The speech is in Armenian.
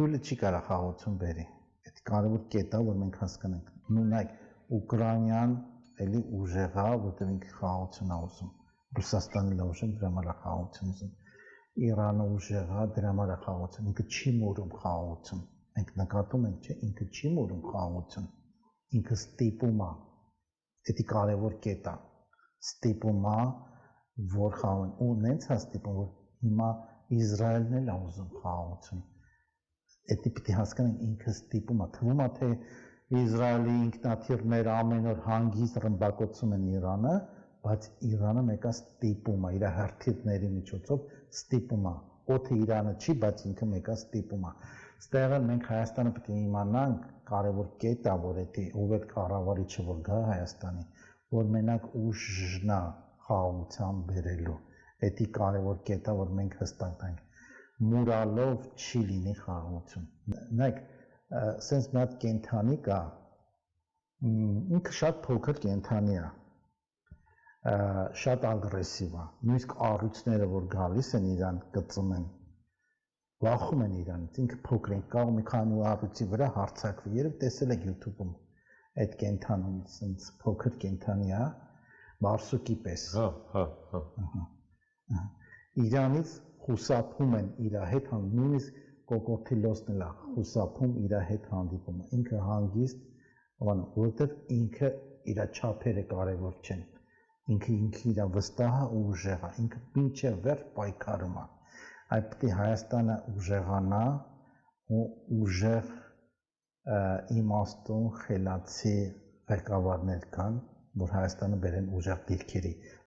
Թույլը չի կարող խաղաղություն բերի։ Այդ կարևոր կետը, որ մենք հասկանանք, նույնակ Ուկրաինան էլի ուժեղ է, որտեղ ինքը խաղաղություն է ուզում։ Ռուսաստանը լավ ուժեղ դրա համար է խաղաղություն ուզում։ Իրանը ուժեղ է, դրա համար է խաղաղություն։ Ինքը չի մորում խաղաղություն։ Մենք նկատում ենք, չէ, ինքը չի մորում խաղաղություն։ Ինքը ստիպում է։ Դա կարևոր կետ է։ Ստիպում է, որ խաղաղություն, ու նենց է ստիպում, որ հիմա Իսրայելն էլ է ուզում խաղաղություն։ Դա պիտի հասկանանք, ինքը ստիպում է, թվում է, թե Իսրայելի ինքնաթիռները ամեն օր հանգիստ ռմբակոծում են Իրանը, բայց Իրանը մեկը ստիպում է, իր հրթիռների միջոցով ստիպում է։ Օդը Իրանը չի, բայց ինքը մեկը ստիպում է։ Ստեղ մենք Հայաստանը պետք է իմանանք, կարևոր կետ է, որ դա ով է կառավարիչը, որ գա Հայաստանի, որ մենակ ուժն է խաղաղության բերելու։ Դա կարևոր կետ է, որ մենք հստակ ենք։ Մուրալով չի լինի խաղաղություն։ Նայեք, սենց մի հատ կենդանի կա, ինքը շատ փոքր կենդանի է, շատ ագրեսիվ է, նույնիսկ առյուծները, որ գալիս են իրան գծում են, վախում են իրանից, ինքը փոքր է, կարող մի քանի առյուծի վրա հարձակվի, երբ տեսել եք YouTube-ում այդ կենդանուն, սենց փոքր կենդանի է, բարսուկի պես։ Իրանից խուսափում են իր հետ, նույնիսկ կոկորդիլոսն էլ է խուսափում իր հետ հանդիպումը, ինքը հանգիստ, որովհետև ինքը իր չափերը կարևոր չեն, ինքը իր վստահ է ու ուժեղ է, ինքը մինչև վերջ պայքարում է, այդ պետք է Հայաստանը ուժեղանա ու ուժեղ իմաստուն խելացի ղեկավարներ կան, որ Հայաստանը բերեն ուժեղ դիրքերի,